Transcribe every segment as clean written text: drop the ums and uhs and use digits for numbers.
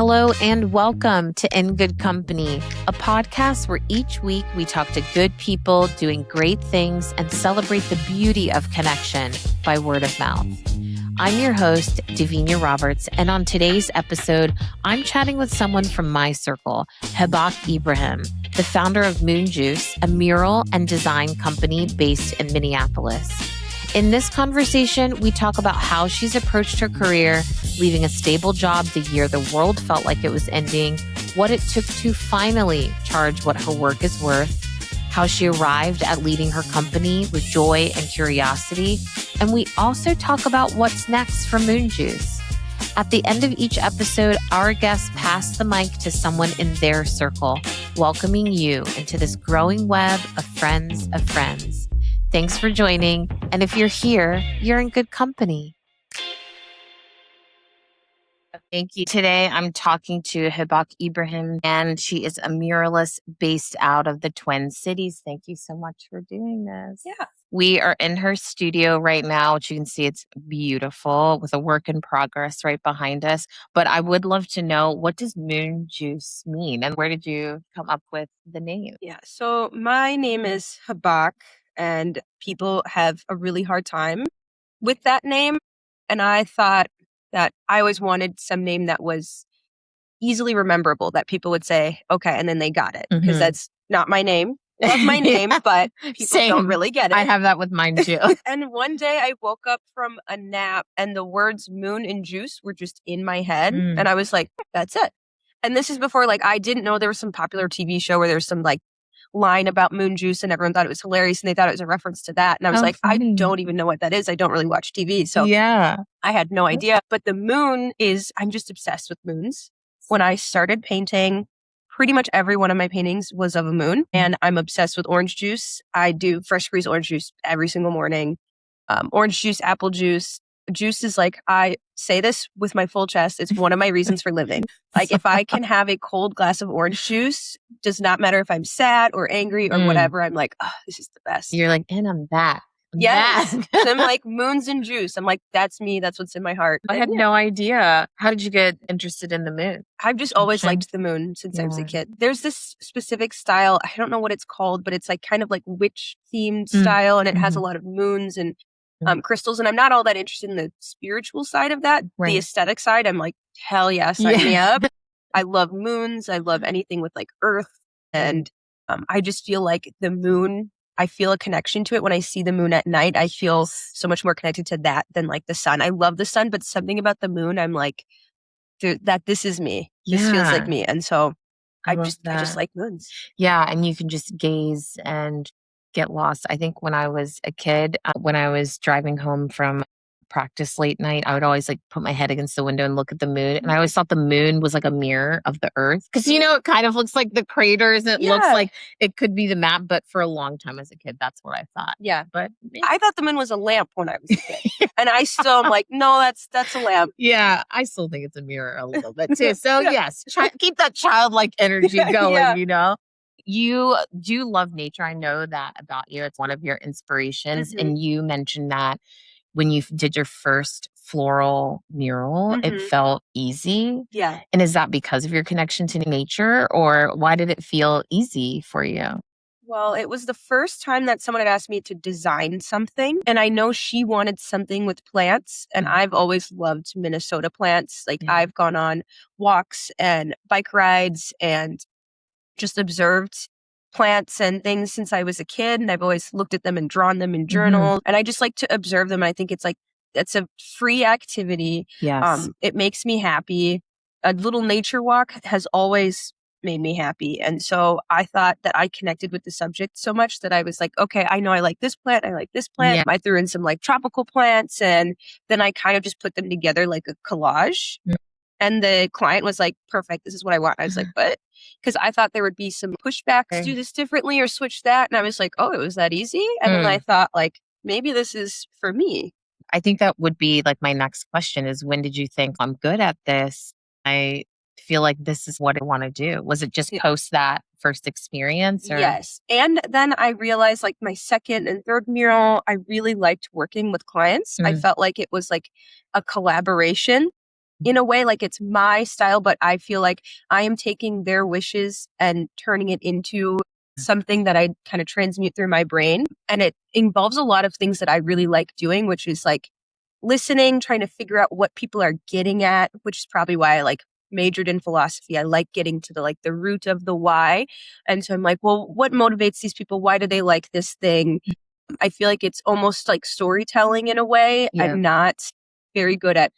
Hello and welcome to In Good Company, a podcast where each week we talk to good people doing great things and celebrate the beauty of connection by word of mouth. I'm your host, Davinia Roberts, and on today's episode, I'm chatting with someone from my circle, Hibaaq Ibrahim, the founder of Moon Juice, a mural and design company based in Minneapolis. In this conversation, we talk about how she's approached her career, leaving a stable job the year the world felt like it was ending, what it took to finally charge what her work is worth, how she arrived at leading her company with joy and curiosity, and we also talk about what's next for Moon Juice. At the end of each episode, our guests pass the mic to someone in their circle, welcoming you into this growing web of friends of friends. Thanks for joining, and if you're here, you're in good company. Thank you. Today, I'm talking to Hibaaq Ibrahim, and she is a muralist based out of the Twin Cities. Thank you so much for doing this. Yeah. We are in her studio right now, which you can see it's beautiful with a work in progress right behind us. But I would love to know, what does Moon Juice mean, and where did you come up with the name? Yeah. So my name is Hibaaq, and people have a really hard time with that name. And I thought that I always wanted some name that was easily rememberable, that people would say, okay, and then they got it. Because that's not my name. Love my name, but people don't really get it. I have that with mine too. And one day I woke up from a nap and the words moon and juice were just in my head. And I was like, that's it. And this is before, I didn't know there was some popular TV show where there's some line about moon juice and everyone thought it was hilarious and they thought it was a reference to that. And I was funny. I don't even know what that is. I don't really watch TV. So Yeah. I had no idea. But the moon I'm just obsessed with moons. When I started painting, pretty much every one of my paintings was of a moon. And I'm obsessed with orange juice. I do fresh squeezed orange juice every single morning. Orange juice, apple juice. Juice is I say this with my full chest. It's one of my reasons for living. If I can have a cold glass of orange juice, does not matter if I'm sad or angry or whatever. I'm oh, this is the best. You're and I'm back. Yes. I'm moons and juice. I'm that's me. That's what's in my heart. I had no idea. How did you get interested in the moon? I've just always liked the moon since I was a kid. There's this specific style. I don't know what it's called, but it's kind of witch themed style. And it has a lot of moons and crystals. And I'm not all that interested in the spiritual side of that. Right. The aesthetic side, I'm hell yeah, sign me up. I love moons. I love anything with earth. And I just feel the moon, I feel a connection to it. When I see the moon at night, I feel so much more connected to that than the sun. I love the sun, but something about the moon, I'm that this is me. This feels like me. And so I just like moons. Yeah. And you can just gaze and get lost. I think when I was a kid, when I was driving home from practice late night, I would always put my head against the window and look at the moon. And I always thought the moon was a mirror of the earth. Because, it kind of looks like the craters. And it looks like it could be the map. But for a long time as a kid, that's what I thought. Yeah. But I thought the moon was a lamp when I was a kid. And I still am no, that's a lamp. Yeah. I still think it's a mirror a little bit too. So yes, keep that childlike energy going, You do love nature. I know that about you. It's one of your inspirations. And you mentioned that when you did your first floral mural, it felt easy. Yeah. And is that because of your connection to nature, or why did it feel easy for you? Well, it was the first time that someone had asked me to design something. And I know she wanted something with plants. And I've always loved Minnesota plants. I've gone on walks and bike rides and just observed plants and things since I was a kid. And I've always looked at them and drawn them in journal. And I just like to observe them. I think it's it's a free activity. Yes. It makes me happy. A little nature walk has always made me happy. And so I thought that I connected with the subject so much that I was okay, I know I like this plant. I like this plant. Yeah. I threw in some tropical plants, and then I kind of just put them together like a collage. And the client was perfect. This is what I want. I was what? Because I thought there would be some pushback to do this differently or switch that. And I was oh, it was that easy? And then I thought maybe this is for me. I think that would be my next question is, when did you think, I'm good at this? I feel like this is what I want to do. Was it just post that first experience? Or? Yes. And then I realized my second and third mural, I really liked working with clients. I felt it was a collaboration. in a way, like it's my style, but I feel like I am taking their wishes and turning it into something that I kind of transmute through my brain. And it involves a lot of things that I really like doing, which is like listening, trying to figure out what people are getting at, which is probably why I like majored in philosophy. I like getting to the root of the why. And so I'm like, well, what motivates these people? Why do they like this thing? I feel like it's almost like storytelling in a way. Yeah. I'm not very good at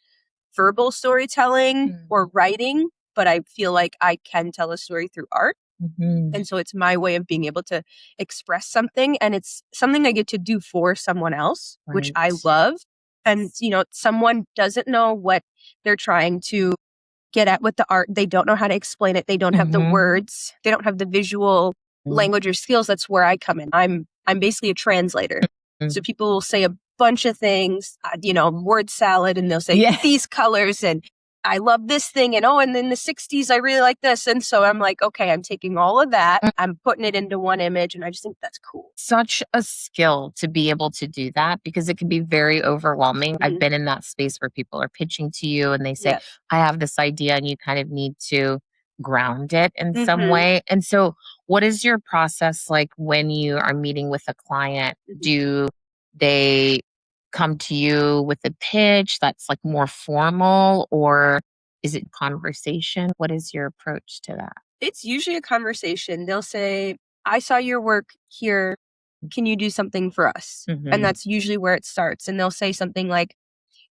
verbal storytelling or writing, but I feel like I can tell a story through art. And so it's my way of being able to express something, and it's something I get to do for someone else, which I love. And, someone doesn't know what they're trying to get at with the art. They don't know how to explain it. They don't have the words. They don't have the visual language or skills. That's where I come in. I'm basically a translator. So people will say a bunch of things, word salad, and they'll say these colors and I love this thing. And in the 60s, I really like this. And so I'm like, okay, I'm taking all of that. I'm putting it into one image. And I just think that's cool. Such a skill to be able to do that because it can be very overwhelming. I've been in that space where people are pitching to you and they say, I have this idea, and you kind of need to ground it in some way. And so what is your process like when you are meeting with a client? Do they come to you with a pitch that's like more formal, or is it conversation? What is your approach to that? It's usually a conversation. They'll say, I saw your work here. Can you do something for us? And that's usually where it starts. And they'll say something like,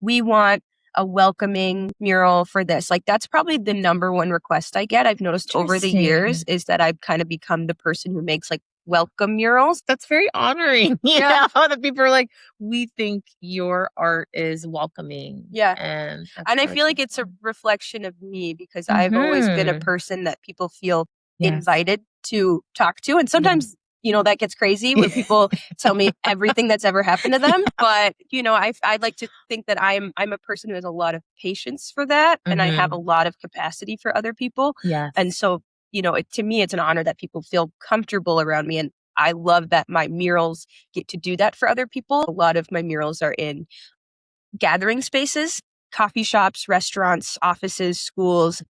we want a welcoming mural for this. Like that's probably the number one request I get. I've noticed over the years is that I've kind of become the person who makes like welcome murals. That's very honoring. You know, that people are like, we think your art is welcoming. Yeah. And I feel like it's a reflection of me because I've always been a person that people feel invited to talk to. And sometimes, that gets crazy when people tell me everything that's ever happened to them. But, I'd like to think that I'm a person who has a lot of patience for that. And I have a lot of capacity for other people. Yes. And so, to me, it's an honor that people feel comfortable around me. And I love that my murals get to do that for other people. A lot of my murals are in gathering spaces, coffee shops, restaurants, offices, schools.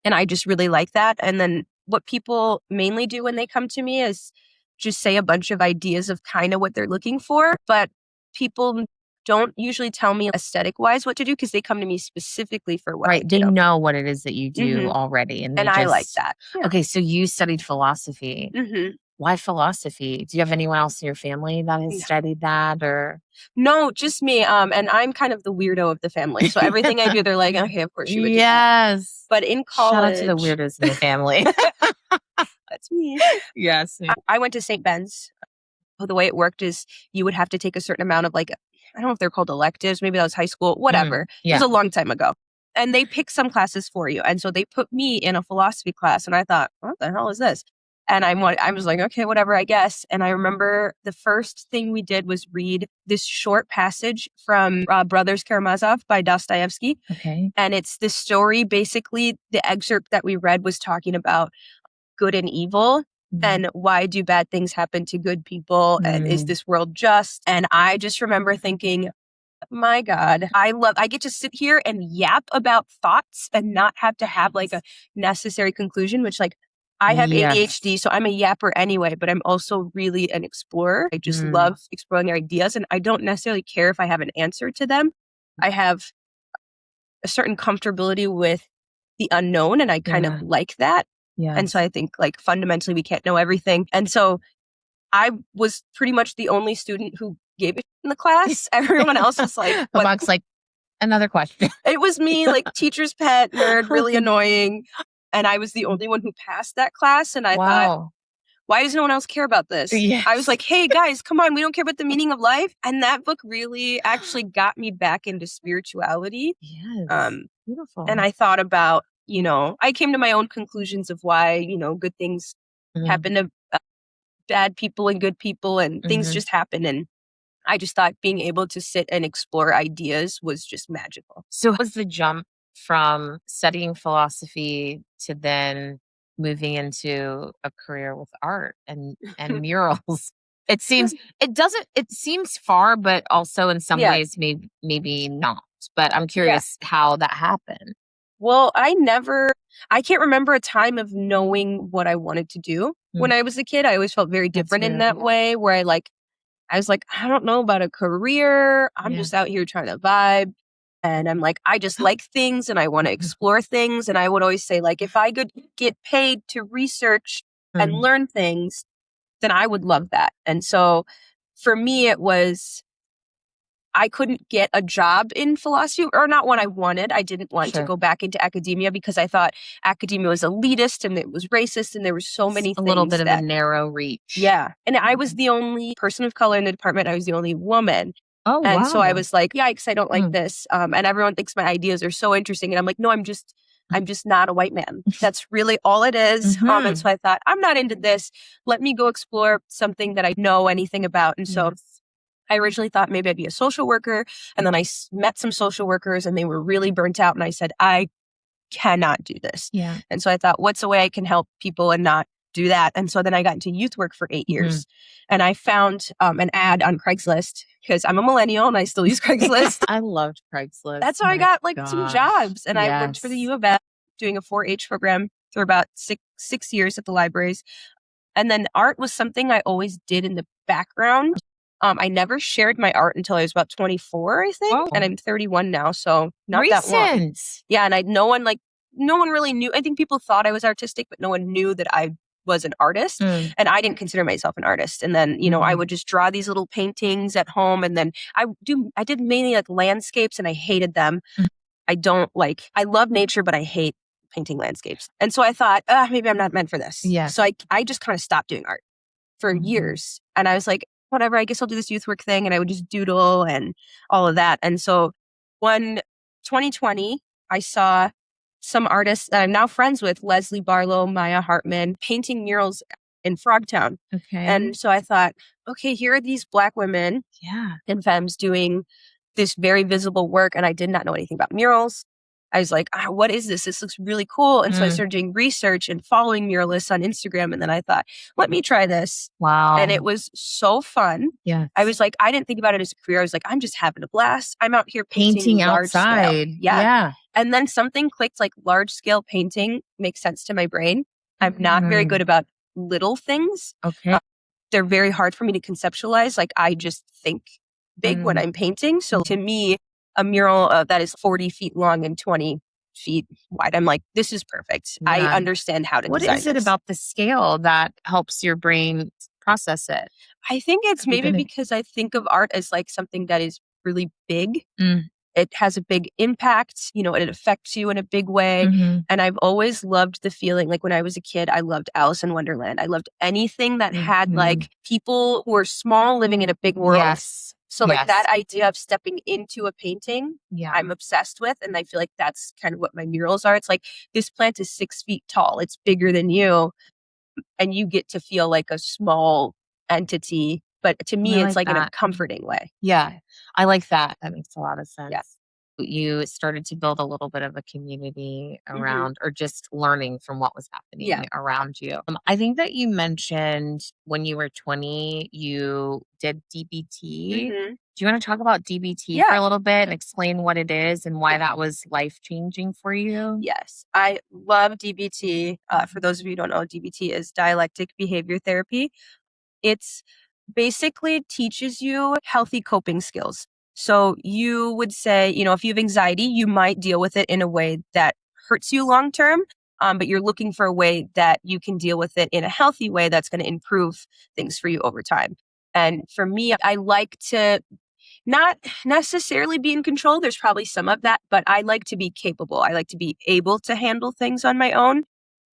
And I just really like that. And then what people mainly do when they come to me is just say a bunch of ideas of kind of what they're looking for. But people don't usually tell me aesthetic wise what to do because they come to me specifically for what I do. They know what it is that you do already. And I like that. Yeah. Okay, so you studied philosophy. Why philosophy? Do you have anyone else in your family that has studied that, or? No, just me. And I'm kind of the weirdo of the family. So everything I do, they're like, okay, of course you would do that. But in college. Shout out to the weirdos in the family. That's me. Yes. I went to St. Ben's. The way it worked is you would have to take a certain amount of I don't know if they're called electives. Maybe that was high school, whatever. It was a long time ago. And they pick some classes for you. And so they put me in a philosophy class. And I thought, what the hell is this? And I was like, okay, whatever, I guess. And I remember the first thing we did was read this short passage from Brothers Karamazov by Dostoevsky. Okay. And it's this story. Basically, the excerpt that we read was talking about good and evil. And why do bad things happen to good people? And is this world just? And I just remember thinking, my God, I get to sit here and yap about thoughts and not have to have a necessary conclusion, which I have ADHD, so I'm a yapper anyway, but I'm also really an explorer. I just love exploring ideas, and I don't necessarily care if I have an answer to them. I have a certain comfortability with the unknown, and I kind of like that. And so I think fundamentally we can't know everything. And so I was pretty much the only student who gave it in the class. Everyone else was like, the box another question. It was me, teacher's pet, nerd, really annoying. And I was the only one who passed that class. And I thought, why does no one else care about this? I was like, hey guys, come on, we don't care about the meaning of life. And that book really actually got me back into spirituality. Yes. Beautiful. And I thought about, I came to my own conclusions of why, good things happen to bad people and good people, and things just happen. And I just thought being able to sit and explore ideas was just magical. So what was the jump from studying philosophy to then moving into a career with art and murals? It seems far, but also in some ways maybe not. but I'm curious how that happened. Well, I can't remember a time of knowing what I wanted to do when I was a kid. I always felt very different in that way, where I was like, I don't know about a career. I'm just out here trying to vibe. And I'm like, I just like things and I want to explore things. And I would always say, like, if I could get paid to research and learn things, then I would love that. And so for me, it was, I couldn't get a job in philosophy, or not what I wanted. I didn't want to go back into academia because I thought academia was elitist and it was racist and there were so many things. A little bit of a narrow reach. Yeah. And I was the only person of color in the department. I was the only woman. Oh, and wow. so I was like, yikes, I don't like this. And everyone thinks my ideas are so interesting. And I'm like, no, I'm just not a white man. That's really all it is. And so I thought, I'm not into this. Let me go explore something that I know anything about. And so I originally thought maybe I'd be a social worker. And then I met some social workers and they were really burnt out. And I said, I cannot do this. Yeah. And so I thought, what's a way I can help people and not do that? And so then I got into youth work for 8 years. And I found an ad on Craigslist because I'm a millennial and I still use Craigslist. I loved Craigslist. That's how I got some jobs. And I worked for the U of M doing a 4-H program for about six years at the libraries. And then art was something I always did in the background. I never shared my art until I was about 24, I think. Wow. And I'm 31 now, so not that long. Yeah, and no one really knew. I think people thought I was artistic, but no one knew that I was an artist. And I didn't consider myself an artist. And then, I would just draw these little paintings at home. And then I did mainly like landscapes and I hated them. I love nature, but I hate painting landscapes. And so I thought, maybe I'm not meant for this. Yeah. So I just kind of stopped doing art for years. And I was like, whatever, I guess I'll do this youth work thing. And I would just doodle and all of that. And so 2020, I saw some artists that I'm now friends with, Leslie Barlow, Maya Hartman, painting murals in Frogtown. Okay. And so I thought, okay, here are these Black women and femmes doing this very visible work. And I did not know anything about murals. I was like, what is this? This looks really cool. And so I started doing research and following muralists on Instagram. And then I thought, let me try this. Wow. And it was so fun. Yeah. I was like, I didn't think about it as a career. I was like, I'm just having a blast. I'm out here painting outside. Yeah. And then something clicked, like large scale painting makes sense to my brain. I'm not very good about little things. Okay. They're very hard for me to conceptualize. Like I just think big when I'm painting. So to me, a mural that is 40 feet long and 20 feet wide, I'm like, this is perfect. Yeah. I understand how to design What is it about the scale that helps your brain process it? I think it's maybe because I think of art as like something that is really big. It has a big impact, it affects you in a big way. And I've always loved the feeling, like when I was a kid, I loved Alice in Wonderland. I loved anything that had like people who were small living in a big world. Yes. So like that idea of stepping into a painting, I'm obsessed with. And I feel like that's kind of what my murals are. It's like, this plant is 6 feet tall. It's bigger than you. And you get to feel like a small entity. But to me, it's like in a comforting way. Yeah, I like that. That makes a lot of sense. Yeah. You started to build a little bit of a community around, or just learning from what was happening around you. I think that you mentioned when you were 20, you did DBT. Do you want to talk about DBT for a little bit and explain what it is and why that was life-changing for you? Yes, I love DBT. For those of you who don't know, DBT is dialectic behavior therapy. It's basically teaches you healthy coping skills. So you would say, if you have anxiety, you might deal with it in a way that hurts you long term, but you're looking for a way that you can deal with it in a healthy way that's going to improve things for you over time. And for me, I like to not necessarily be in control. There's probably some of that, but I like to be capable. I like to be able to handle things on my own.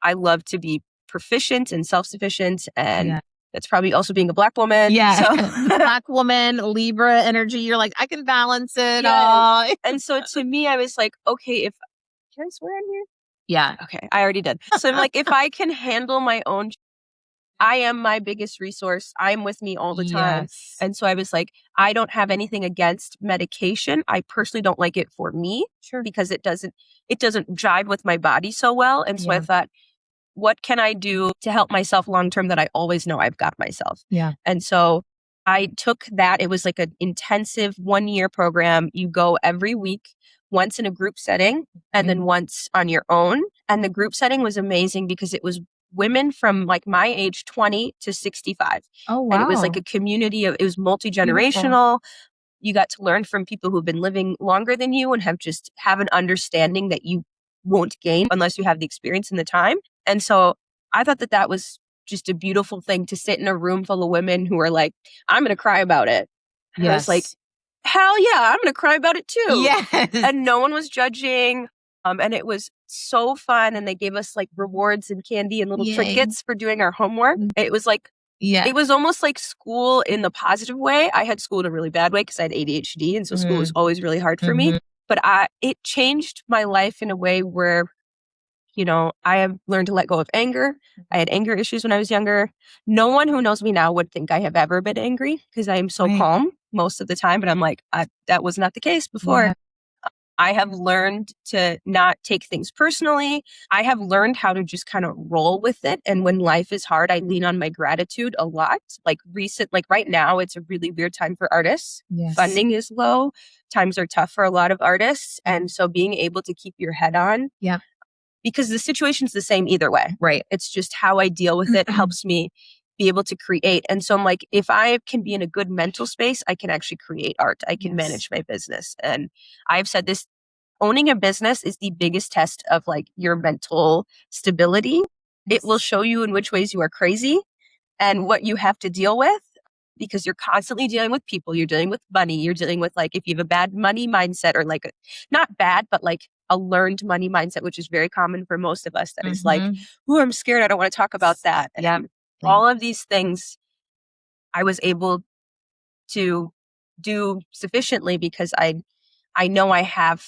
I love to be proficient and self-sufficient, and that's probably also being a Black woman. Yeah. So. Black woman, Libra energy. You're like, I can balance it all. And so to me, I was like, okay, can I swear in here? Yeah. Okay. I already did. So I'm like, if I can handle my own, I am my biggest resource. I'm with me all the time. Yes. And so I was like, I don't have anything against medication. I personally don't like it for me because it doesn't jive with my body so well. And so I thought, what can I do to help myself long term that I always know I've got myself? Yeah. And so I took that. It was like an intensive 1-year program. You go every week, once in a group setting and then once on your own. And the group setting was amazing because it was women from like my age, 20 to 65. Oh, wow. And it was like a community of, it was multi-generational. You got to learn from people who've been living longer than you and have an understanding that you won't gain unless you have the experience and the time. And so I thought that was just a beautiful thing to sit in a room full of women who are like, I'm going to cry about it. And I was like, hell yeah, I'm going to cry about it too. Yes. And no one was judging. And it was so fun. And they gave us like rewards and candy and little trinkets for doing our homework. It was like, it was almost like school in the positive way. I had school in a really bad way because I had ADHD. And so school was always really hard for me. But it changed my life in a way where, you know, I have learned to let go of anger. I had anger issues when I was younger. No one who knows me now would think I have ever been angry because I am so calm most of the time. But I'm like, that was not the case before. I have learned to not take things personally. I have learned how to just kind of roll with it. And when life is hard, I lean on my gratitude a lot. Like right now, it's a really weird time for artists. Funding is low. Times are tough for a lot of artists. And so being able to keep your head on. Because the situation's the same either way. Right. It's just how I deal with it helps me be able to create. And so I'm like, if I can be in a good mental space, I can actually create art. I can manage my business. And I've said this, owning a business is the biggest test of like your mental stability. It will show you in which ways you are crazy and what you have to deal with because you're constantly dealing with people. You're dealing with money. You're dealing with like, if you have a bad money mindset or like, not bad, but like a learned money mindset, which is very common for most of us. That is like, oh, I'm scared. I don't want to talk about that. And all of these things I was able to do sufficiently because I know I have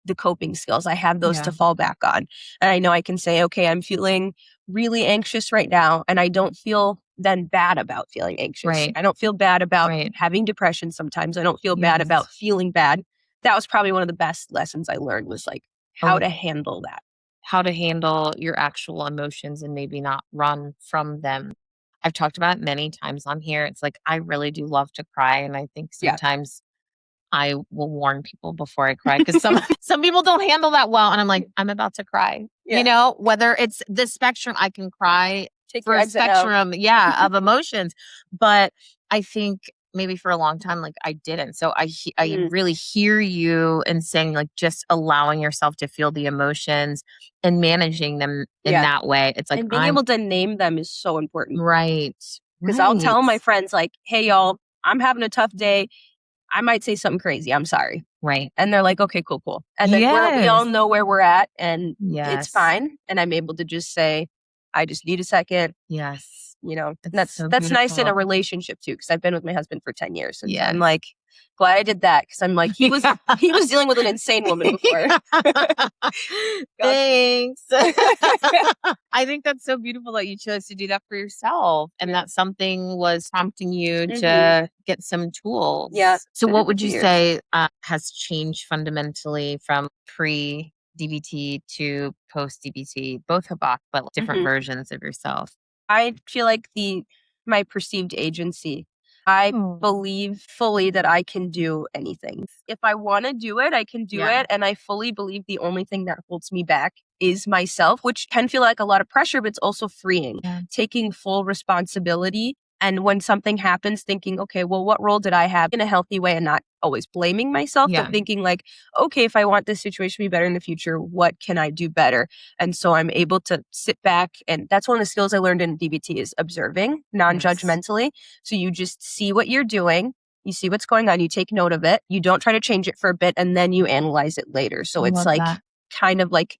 the coping skills. I have those to fall back on. And I know I can say, okay, I'm feeling really anxious right now. And I don't feel then bad about feeling anxious. I don't feel bad about having depression sometimes. I don't feel bad about feeling bad. That was probably one of the best lessons I learned was like how to handle that. How to handle your actual emotions and maybe not run from them. I've talked about it many times on here. It's like, I really do love to cry. And I think sometimes I will warn people before I cry because some people don't handle that well. And I'm like, I'm about to cry. You know, whether it's the spectrum, I can cry for a spectrum, of emotions. But I think maybe for a long time, like I didn't. So I really hear you in saying like just allowing yourself to feel the emotions and managing them in that way. It's like, and being able to name them is so important. Right. Because I'll tell my friends like, hey, y'all, I'm having a tough day. I might say something crazy. I'm sorry. Right. And they're like, okay, cool. And then we all know where we're at and it's fine. And I'm able to just say, I just need a second. Yes. You know, that's nice in a relationship too. Cause I've been with my husband for 10 years. And I'm like, glad I did that. Cause I'm like, he was dealing with an insane woman before. Thanks. I think that's so beautiful that you chose to do that for yourself and that something was prompting you to get some tools. So what would you say has changed fundamentally from pre-DBT to post-DBT, both Hibaaq, but different versions of yourself? I feel like my perceived agency. I believe fully that I can do anything. If I want to do it, I can do it. And I fully believe the only thing that holds me back is myself, which can feel like a lot of pressure, but it's also freeing. Taking full responsibility. And when something happens, thinking, okay, well, what role did I have in a healthy way and not always blaming myself, but thinking like, okay, if I want this situation to be better in the future, what can I do better? And so I'm able to sit back. And that's one of the skills I learned in DBT is observing non-judgmentally. So you just see what you're doing. You see what's going on. You take note of it. You don't try to change it for a bit and then you analyze it later. So it's like kind of like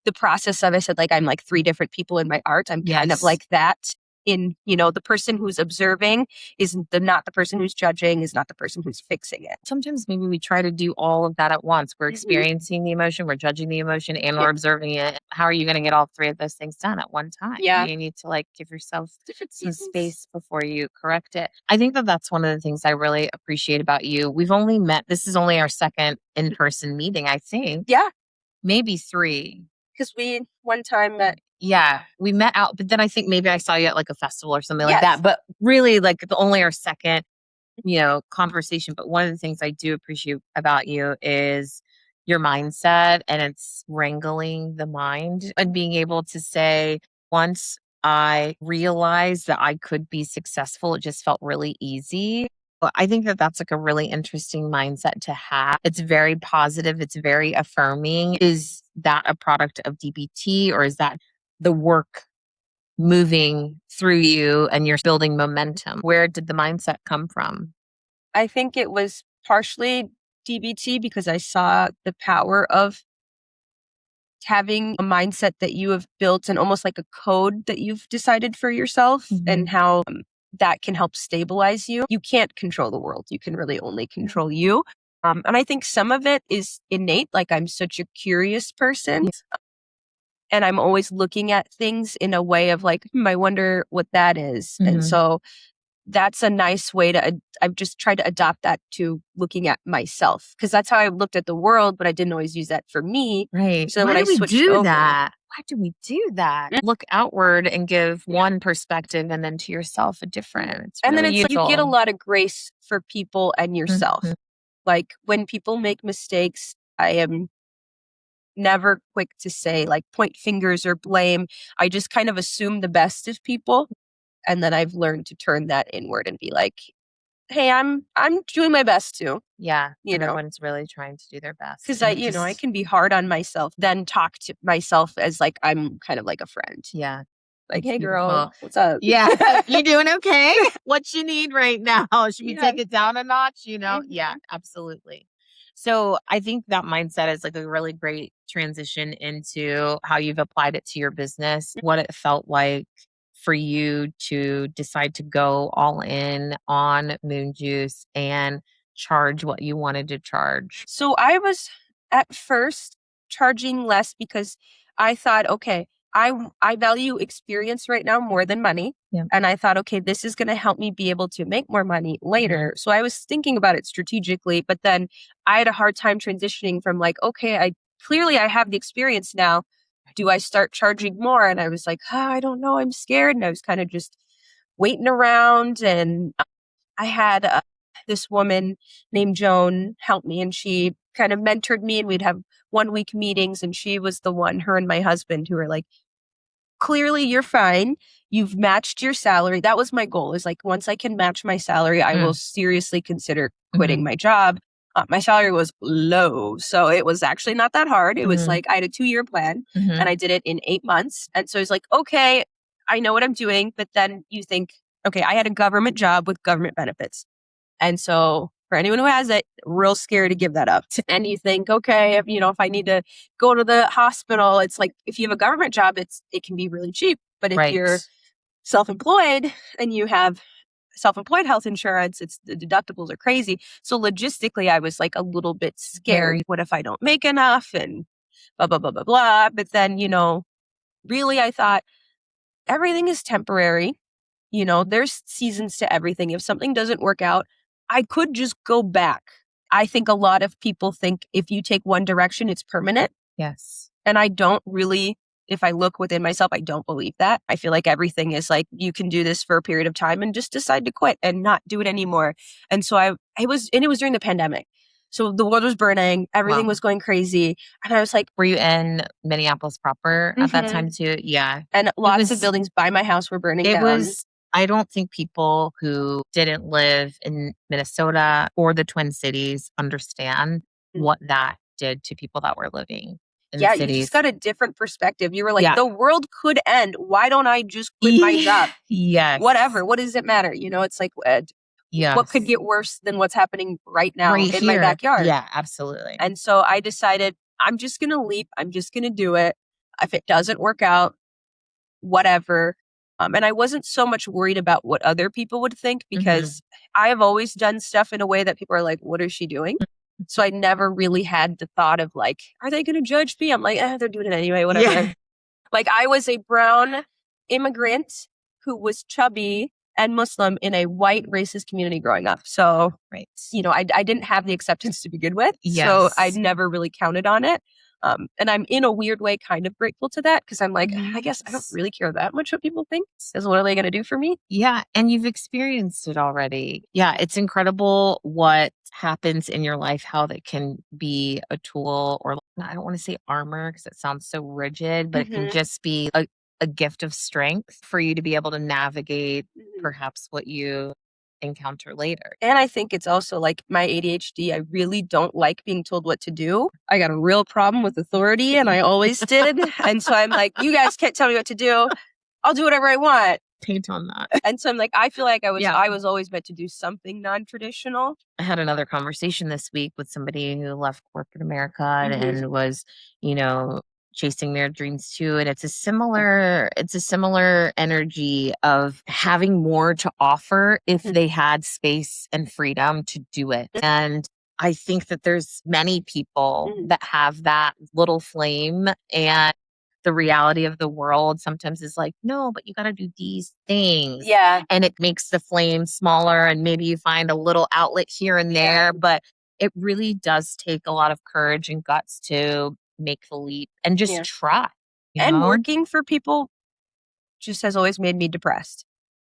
the process of, I said, like, I'm like 3 different people in my art. I'm kind of like that. In, you know, the person who's observing is not the person who's judging, is not the person who's fixing it. Sometimes maybe we try to do all of that at once. We're experiencing the emotion, we're judging the emotion, and we're observing it. How are you going to get all 3 of those things done at one time? You need to like give yourself some space before you correct it. I think that that's one of the things I really appreciate about you. We've only met, this is only our second in-person meeting, I think. Maybe 3. Because we one time met. We met out, but then I think maybe I saw you at like a festival or something like that. But really, like only our second conversation. But one of the things I do appreciate about you is your mindset, and it's wrangling the mind and being able to say, once I realized that I could be successful, it just felt really easy. But I think that that's like a really interesting mindset to have. It's very positive. It's very affirming. Is that a product of DBT, or is that the work moving through you and you're building momentum? Where did the mindset come from? I think it was partially DBT because I saw the power of having a mindset that you have built and almost like a code that you've decided for yourself, and how that can help stabilize you. You can't control the world. You can really only control you. And I think some of it is innate. Like, I'm such a curious person. And I'm always looking at things in a way of like, I wonder what that is. And so that's a nice way to, I've just tried to adopt that to looking at myself, because that's how I looked at the world, but I didn't always use that for me. Right. So Why when I do we switched do over, that? Why do we do that? Look outward and give one perspective, and then to yourself a different. It's and then really it's like you get a useful. lot of grace for people and yourself. Like, when people make mistakes, I am never quick to say, like, point fingers or blame. I just kind of assume the best of people. And then I've learned to turn that inward and be like, hey, I'm doing my best too. Yeah. You know, Everyone's really trying to do their best. because I can be hard on myself, then talk to myself as like I'm kind of like a friend. Yeah. Like, That's hey, girl, beautiful. what's up? Yeah. You doing okay? What you need right now? Should we Yeah. take it down a notch? Yeah, absolutely. So I think that mindset is like a really great transition into how you've applied it to your business, what it felt like for you to decide to go all in on Moon Juice and charge what you wanted to charge. So I was at first charging less because I thought, okay, I value experience right now more than money. Yeah. And I thought, okay, this is going to help me be able to make more money later. So I was thinking about it strategically, but then I had a hard time transitioning from like, okay, I have the experience now. Do I start charging more? And I was like, I don't know. I'm scared. And I was kind of just waiting around. And I had this woman named Joan help me, and she kind of mentored me, and we'd have 1 week meetings. And she was the one, her and my husband, who were like, clearly you're fine. You've matched your salary. That was my goal, is like, once I can match my salary, I will seriously consider quitting my job. My salary was low, so it was actually not that hard. It was like, I had a 2-year plan and I did it in 8 months. And so it's like, okay, I know what I'm doing. But then you think, okay, I had a government job with government benefits. And so for anyone who has it, real scary to give that up. And you think, okay, if I need to go to the hospital, it's like, if you have a government job, it can be really cheap. But if you're self-employed and you have self-employed health insurance, the deductibles are crazy. So logistically, I was like a little bit scared. What if I don't make enough, and blah, blah, blah, blah, blah. But then, really, I thought everything is temporary. There's seasons to everything. If something doesn't work out, I could just go back. I think a lot of people think if you take one direction, it's permanent. Yes. And I don't really, if I look within myself, I don't believe that. I feel like everything is like, you can do this for a period of time and just decide to quit and not do it anymore. And so it was during the pandemic. So the world was burning, everything was going crazy. And I was like, were you in Minneapolis proper at that time too? Yeah. And lots of buildings by my house were burning down. I don't think people who didn't live in Minnesota or the Twin Cities understand what that did to people that were living in the cities. You just got a different perspective. You were like, the world could end. Why don't I just quit my job? Yes. Whatever. What does it matter? It's like, what could get worse than what's happening right now in my backyard? Yeah, absolutely. And so I decided, I'm just going to leap. I'm just going to do it. If it doesn't work out, whatever. And I wasn't so much worried about what other people would think, because I have always done stuff in a way that people are like, what is she doing? So I never really had the thought of like, are they going to judge me? I'm like, they're doing it anyway, whatever. Yeah. Like, I was a brown immigrant who was chubby and Muslim in a white racist community growing up. So, I didn't have the acceptance to begin with. Yes. So I never really counted on it. And I'm in a weird way kind of grateful to that because I'm like, I guess I don't really care that much what people think. Because what are they going to do for me? Yeah. And you've experienced it already. Yeah. It's incredible what happens in your life, how that can be a tool, or I don't want to say armor because it sounds so rigid, but it can just be a gift of strength for you to be able to navigate perhaps what you encounter later. And I think it's also like my ADHD. I really don't like being told what to do. I got a real problem with authority, and I always did. And so I'm like, you guys can't tell me what to do. I'll do whatever I want. Paint on that. And so I'm like, I feel like I was always meant to do something non-traditional. I had another conversation this week with somebody who left corporate America and was, you know, chasing their dreams too. And it's a similar energy of having more to offer if they had space and freedom to do it. And I think that there's many people that have that little flame, and the reality of the world sometimes is like, no, but you got to do these things. Yeah. And it makes the flame smaller, and maybe you find a little outlet here and there, but it really does take a lot of courage and guts to make the leap and just try. And working for people just has always made me depressed.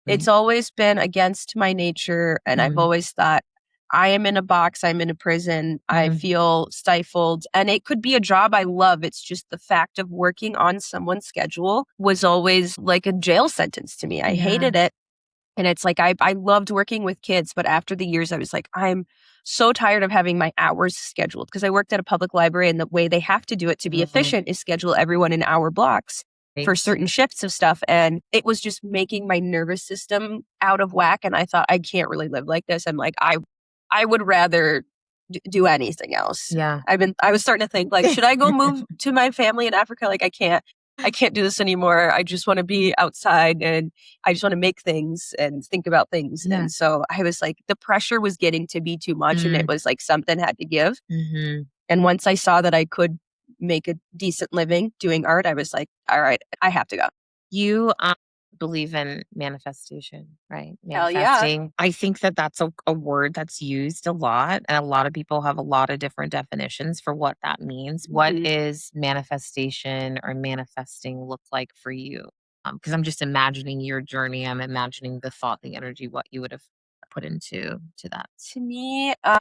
It's always been against my nature. And I've always thought, I am in a box, I'm in a prison, I feel stifled. And it could be a job I love. It's just the fact of working on someone's schedule was always like a jail sentence to me. I hated it. And it's like, I loved working with kids. But after the years, I was like, I'm so tired of having my hours scheduled, because I worked at a public library, and the way they have to do it to be efficient is schedule everyone in hour blocks for certain shifts of stuff. And it was just making my nervous system out of whack. And I thought, I can't really live like this. I'm like, I would rather do anything else. Yeah. I was starting to think like, should I go move to my family in Africa? Like, I can't do this anymore. I just want to be outside, and I just want to make things and think about things. Yeah. And so I was like, the pressure was getting to be too much, and it was like something had to give. And once I saw that I could make a decent living doing art, I was like, all right, I have to go. You believe in manifestation, right? Hell yeah. Manifesting. I think that that's a word that's used a lot, and a lot of people have a lot of different definitions for what that means. What is manifestation or manifesting look like for you? Because I'm just imagining your journey. I'm imagining the thought, the energy, what you would have put into that. To me, I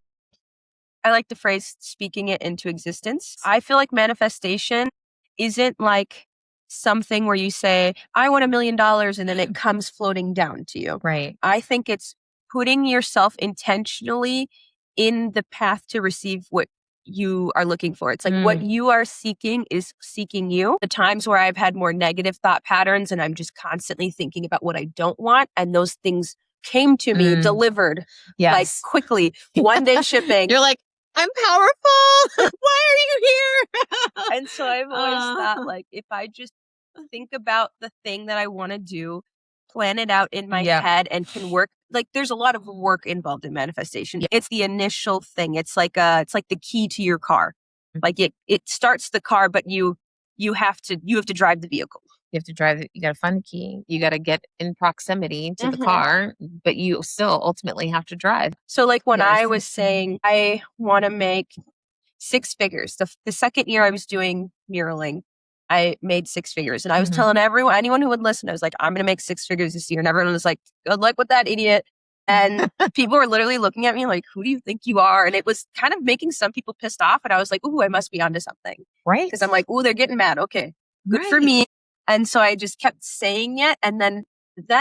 like the phrase speaking it into existence. I feel like manifestation isn't like something where you say, I want $1 million, and then it comes floating down to you. Right. I think it's putting yourself intentionally in the path to receive what you are looking for. It's like what you are seeking is seeking you. The times where I've had more negative thought patterns and I'm just constantly thinking about what I don't want, and those things came to me delivered like quickly, one day shipping. You're like, I'm powerful. Why are you here? And so I've always thought, like, if I just think about the thing that I want to do, plan it out in my head, and can work. Like, there's a lot of work involved in manifestation. It's the initial thing. It's like the key to your car. Like it starts the car, but you have to drive the vehicle. You have to drive it. You got to find the key. You got to get in proximity to the car, but you still ultimately have to drive. So like when I was saying I want to make 6 figures, the second year I was doing muraling, I made 6 figures. And I was telling anyone who would listen, I was like, I'm going to make 6 figures this year. And everyone was like, good luck with that, idiot. And people were literally looking at me like, who do you think you are? And it was kind of making some people pissed off. And I was like, ooh, I must be onto something. Right. Because I'm like, ooh, they're getting mad. Okay, good for me. And so I just kept saying it. And then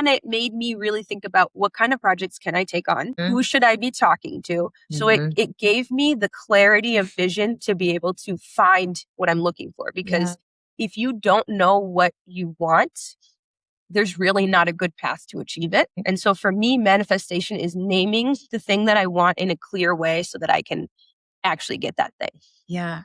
it made me really think about what kind of projects can I take on? Who should I be talking to? So it gave me the clarity of vision to be able to find what I'm looking for. Because if you don't know what you want, there's really not a good path to achieve it. And so for me, manifestation is naming the thing that I want in a clear way so that I can actually get that thing. Yeah.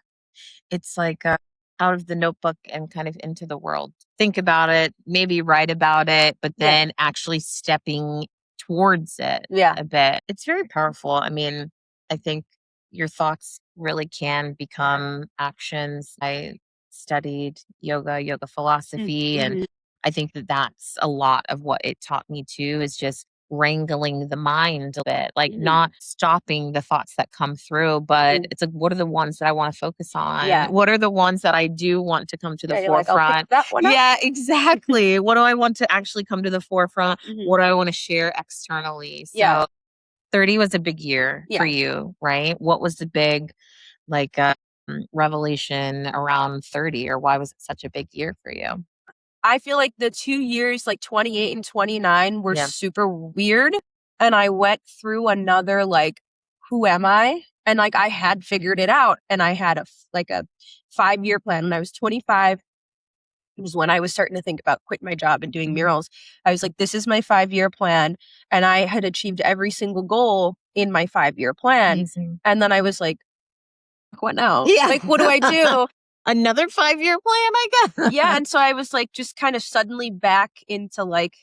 It's like out of the notebook and kind of into the world. Think about it, maybe write about it, but then actually stepping towards it a bit. It's very powerful. I mean, I think your thoughts really can become actions. I studied yoga philosophy, and I think that that's a lot of what it taught me too, is just wrangling the mind a bit, like not stopping the thoughts that come through, but it's like, what are the ones that I want to focus on? Yeah. What are the ones that I do want to come to the You're like, I'll forefront? pick that one up. Yeah, exactly. What do I want to actually come to the forefront? What do I want to share externally? So Yeah. 30 was a big year Yeah. for you, right? What was the big like revelation around 30, or why was it such a big year for you? I feel like the 2 years, like 28 and 29 were Yeah. super weird. And I went through another, like, who am I? And like, I had figured it out, and I had a 5-year plan. When I was 25, it was when I was starting to think about quitting my job and doing murals. I was like, this is my 5-year plan. And I had achieved every single goal in my 5-year plan. Amazing. And then I was like, what now? Yeah. Like, what do I do? Another 5-year plan, I guess. Yeah. And so I was like, just kind of suddenly back into like,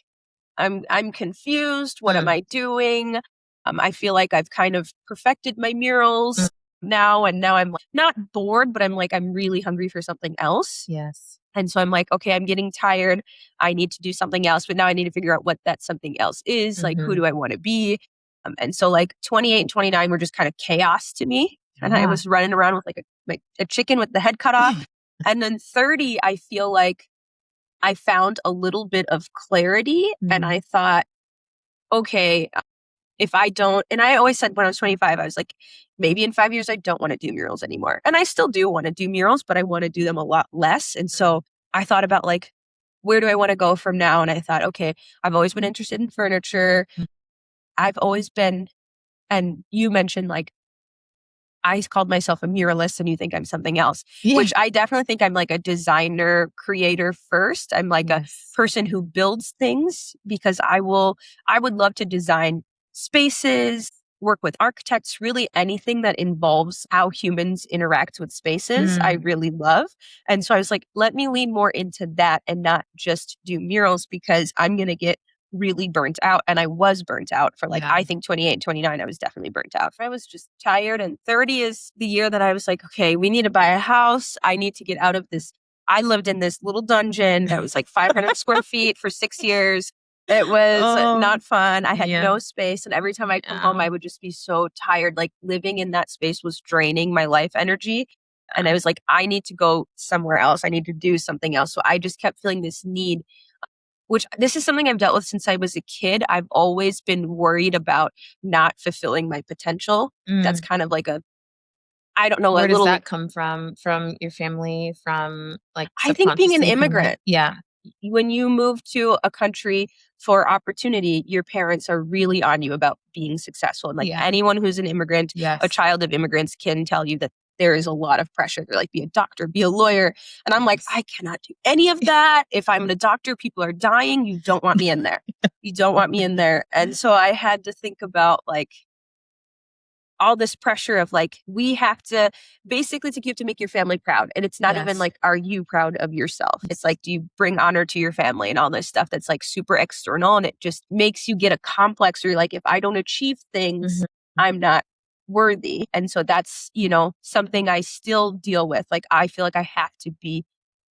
I'm confused. What am I doing? I feel like I've kind of perfected my murals now. And now I'm like, not bored, but I'm like, I'm really hungry for something else. Yes. And so I'm like, okay, I'm getting tired. I need to do something else. But now I need to figure out what that something else is. Like, who do I want to be? And so like 28 and 29 were just kind of chaos to me. And I was running around with like a chicken with the head cut off. And then 30, I feel like I found a little bit of clarity, and I thought, okay, if I don't, and I always said when I was 25, I was like, maybe in 5 years, I don't want to do murals anymore. And I still do want to do murals, but I want to do them a lot less. And so I thought about like, where do I want to go from now? And I thought, okay, I've always been interested in furniture. I've always been, and you mentioned like, I called myself a muralist and you think I'm something else, which I definitely think I'm like a designer creator first. I'm like a person who builds things because I would love to design spaces, work with architects, really anything that involves how humans interact with spaces. I really love. And so I was like, let me lean more into that and not just do murals because I'm going to get really burnt out. And I was burnt out for like, I think 28 and 29, I was definitely burnt out. I was just tired. And 30 is the year that I was like, okay, we need to buy a house. I need to get out of this. I lived in this little dungeon that was like 500 square feet for 6 years. It was not fun. I had no space. And every time I come home, I would just be so tired. Like living in that space was draining my life energy. And I was like, I need to go somewhere else. I need to do something else. So I just kept feeling this need, which this is something I've dealt with since I was a kid. I've always been worried about not fulfilling my potential. That's kind of like I don't know. Where does that come from? From your family? From like I think being an subconsciously from immigrant. Yeah. When you move to a country for opportunity, your parents are really on you about being successful. And like anyone who's an immigrant, a child of immigrants can tell you that there is a lot of pressure. They're like, be a doctor, be a lawyer. And I'm like, I cannot do any of that. If I'm a doctor, people are dying. You don't want me in there. You don't want me in there. And so I had to think about like, all this pressure of like, we have to basically you have to make your family proud. And it's not even like, are you proud of yourself? It's like, do you bring honor to your family and all this stuff that's like super external. And it just makes you get a complex where you're like, if I don't achieve things, I'm not worthy. And so that's, something I still deal with. Like, I feel like I have to be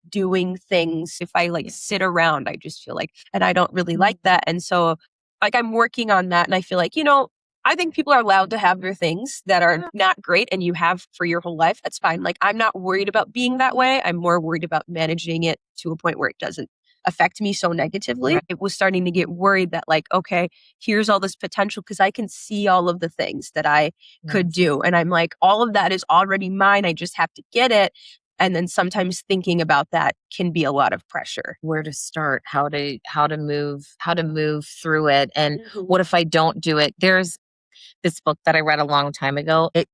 doing things. If I like sit around, I just feel like, and I don't really like that. And so like, I'm working on that. And I feel like, I think people are allowed to have their things that are not great and you have for your whole life. That's fine. Like, I'm not worried about being that way. I'm more worried about managing it to a point where it doesn't affect me so negatively. It was starting to get worried that like, okay, here's all this potential because I can see all of the things that I could do. And I'm like, all of that is already mine. I just have to get it. And then sometimes thinking about that can be a lot of pressure. Where to start, how to move through it. And what if I don't do it? There's this book that I read a long time ago. It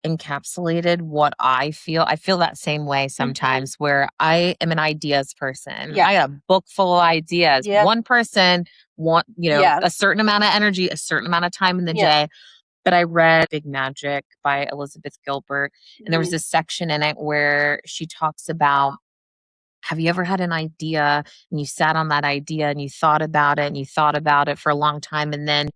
encapsulated what I feel. I feel that same way sometimes where I am an ideas person. I got a book full of ideas. One person a certain amount of energy, a certain amount of time in the day. But I read Big Magic by Elizabeth Gilbert. And there was this section in it where she talks about, have you ever had an idea and you sat on that idea and you thought about it and you thought about it for a long time, and then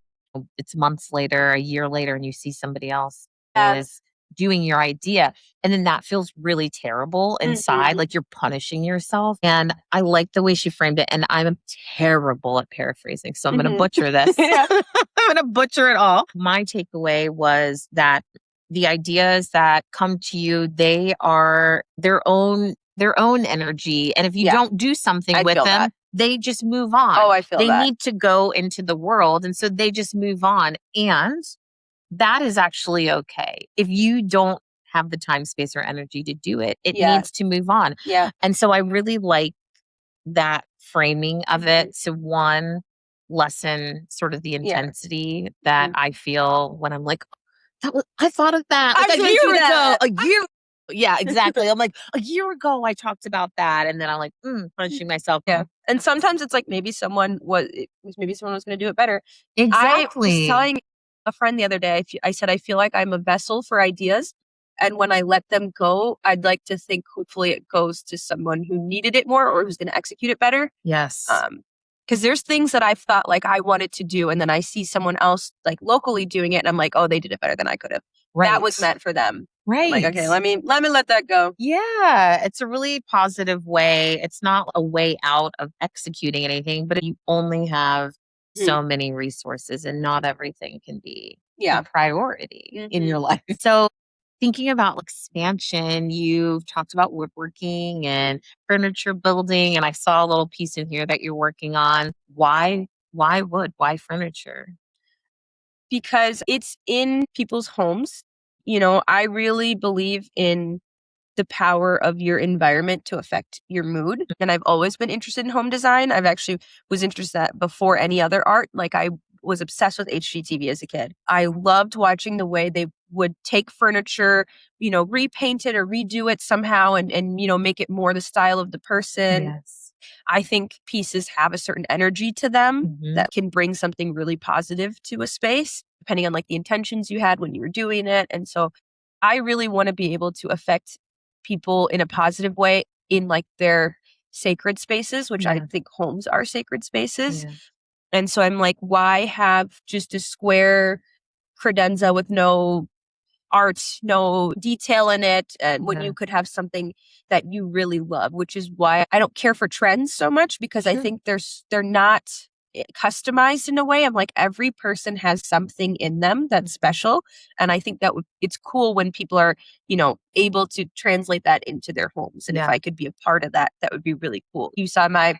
it's months later, a year later, and you see somebody else who is doing your idea. And then that feels really terrible inside, like you're punishing yourself. And I like the way she framed it. And I'm terrible at paraphrasing. So I'm going to butcher this. I'm going to butcher it all. My takeaway was that the ideas that come to you, they are their own energy. And if you don't do something with them, they just move on. Oh, I feel they that. need to go into the world. And so they just move on. And that is actually okay. If you don't have the time, space, or energy to do it, it needs to move on. Yeah. And so I really like that framing of it. So one, lessen sort of the intensity that I feel when I'm like, I thought of that like a year ago. A year. Yeah, exactly. I'm like, a year ago I talked about that. And then I'm like, punishing myself. Yeah. And sometimes it's like maybe someone was going to do it better. Exactly. I was telling a friend the other day, I said, I feel like I'm a vessel for ideas. And when I let them go, I'd like to think hopefully it goes to someone who needed it more or who's going to execute it better. Yes. Because there's things that I've thought like I wanted to do, and then I see someone else like locally doing it, and I'm like, oh, they did it better than I could have. Right. That was meant for them. Right. I'm like, okay, let me let that go. Yeah. It's a really positive way. It's not a way out of executing anything, but you only have so many resources and not everything can be a priority in your life. So thinking about expansion, you've talked about woodworking and furniture building, and I saw a little piece in here that you're working on. Why wood? Why furniture? Because it's in people's homes. You know, I really believe in the power of your environment to affect your mood. And I've always been interested in home design. I've actually was interested in that before any other art. Like I was obsessed with HGTV as a kid. I loved watching the way they would take furniture, you know, repaint it or redo it somehow and you know, make it more the style of the person. Yes. I think pieces have a certain energy to them that can bring something really positive to a space, depending on like the intentions you had when you were doing it. And so I really want to be able to affect people in a positive way in like their sacred spaces, which I think homes are sacred spaces. And so I'm like, why have just a square credenza with no art, no detail in it, and when you could have something that you really love, which is why I don't care for trends so much, because I think they're not customized in a way. I'm like, every person has something in them that's special. And I think that it's cool when people are, you know, able to translate that into their homes. And if I could be a part of that, that would be really cool. You saw my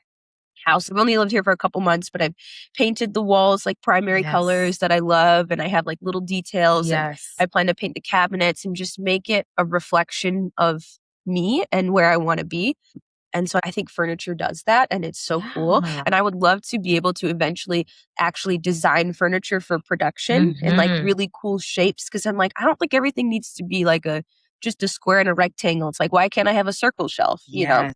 house. I've only lived here for a couple months, but I've painted the walls like primary colors that I love. And I have like little details. And I plan to paint the cabinets and just make it a reflection of me and where I want to be. And so I think furniture does that, and it's so cool. And I would love to be able to eventually actually design furniture for production in like really cool shapes. Cause I'm like, I don't think everything needs to be like just a square and a rectangle. It's like, why can't I have a circle shelf? You know?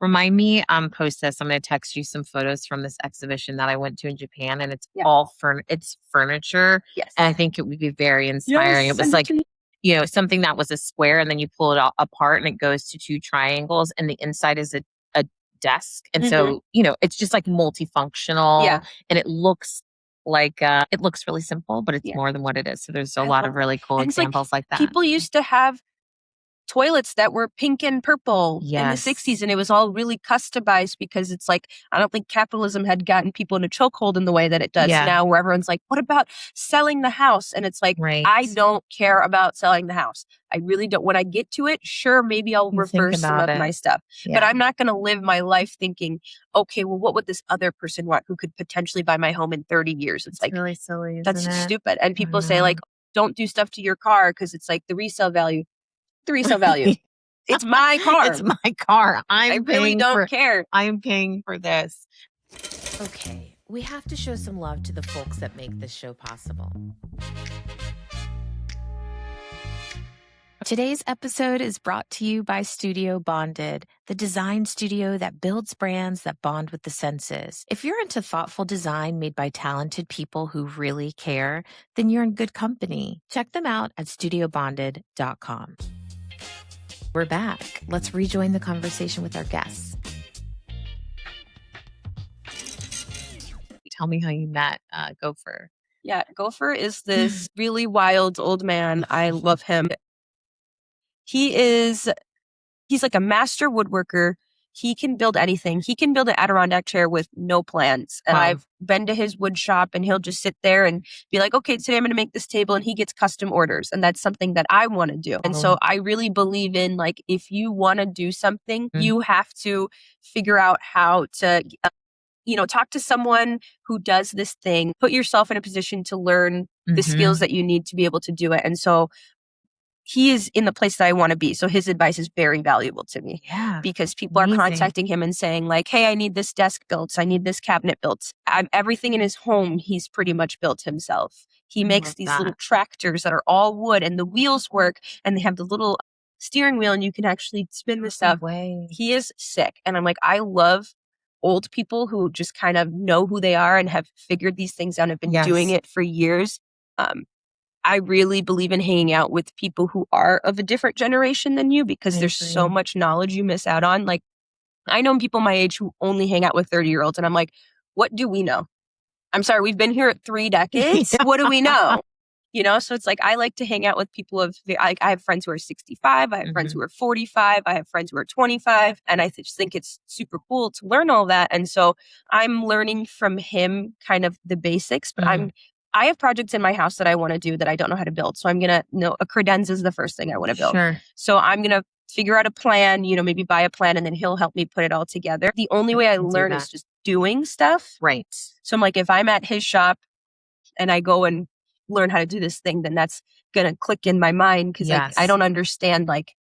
Remind me, post this. I'm going to text you some photos from this exhibition that I went to in Japan, and it's all it's furniture. Yes. And I think it would be very inspiring. It was like, you know, something that was a square, and then you pull it all apart and it goes to two triangles, and the inside is a desk. And so, you know, it's just like multifunctional, and it looks like, it looks really simple, but it's more than what it is. So there's a lot of really cool examples like that. People used to have toilets that were pink and purple in the 60s, and it was all really customized because it's like, I don't think capitalism had gotten people in a chokehold in the way that it does now, where everyone's like, what about selling the house? And it's like, I don't care about selling the house. I really don't. When I get to it, sure, maybe I'll reverse some of my stuff, but I'm not going to live my life thinking, okay, well, what would this other person want who could potentially buy my home in 30 years? It's like, really silly. That's stupid. And people say like, don't do stuff to your car because it's like the resale value. It's my car. It's my car. I really don't care. I'm paying for this. Okay, we have to show some love to the folks that make this show possible. Today's episode is brought to you by Studio Bonded, the design studio that builds brands that bond with the senses. If you're into thoughtful design made by talented people who really care, then you're in good company. Check them out at studiobonded.com. We're back. Let's rejoin the conversation with our guests. Tell me how you met Gopher. Yeah, Gopher is this really wild old man. I love him. He's like a master woodworker. He can build anything. He can build an Adirondack chair with no plans. And I've been to his wood shop and he'll just sit there and be like, okay, today I'm going to make this table, and he gets custom orders. And that's something that I want to do. And so I really believe in, like, if you want to do something, you have to figure out how to, talk to someone who does this thing, put yourself in a position to learn the skills that you need to be able to do it. And so he is in the place that I want to be. So his advice is very valuable to me. Yeah. Because people are contacting him and saying, like, hey, I need this desk built. I need this cabinet built. Everything in his home, he's pretty much built himself. He makes these little tractors that are all wood, and the wheels work, and they have the little steering wheel, and you can actually spin the stuff. He is sick. And I'm like, I love old people who just kind of know who they are and have figured these things out and have been doing it for years. I really believe in hanging out with people who are of a different generation than you, because there's so much knowledge you miss out on. Like, I know people my age who only hang out with 30-year-olds, and I'm like, what do we know? I'm sorry, we've been here 3 decades. What do we know? So it's like, I like to hang out with people I have friends who are 65. I have friends who are 45. I have friends who are 25. And I just think it's super cool to learn all that. And so I'm learning from him kind of the basics, but I have projects in my house that I want to do that I don't know how to build. So I'm going to a credenza is the first thing I want to build. So I'm going to figure out a plan, maybe buy a plan, and then he'll help me put it all together. The only way I learn is just doing stuff. Right. So I'm like, if I'm at his shop and I go and learn how to do this thing, then that's going to click in my mind, because I don't understand, like,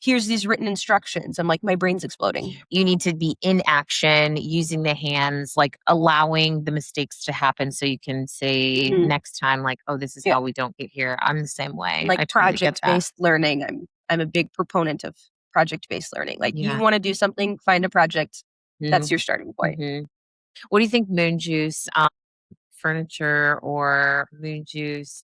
here's these written instructions. I'm like, my brain's exploding. You need to be in action, using the hands, like allowing the mistakes to happen, so you can say next time, like, oh, this is how we don't get here. I'm the same way. Like, project-based learning. I'm a big proponent of project-based learning. Like, you want to do something, find a project. That's your starting point. What do you think Moon Juice furniture or Moon Juice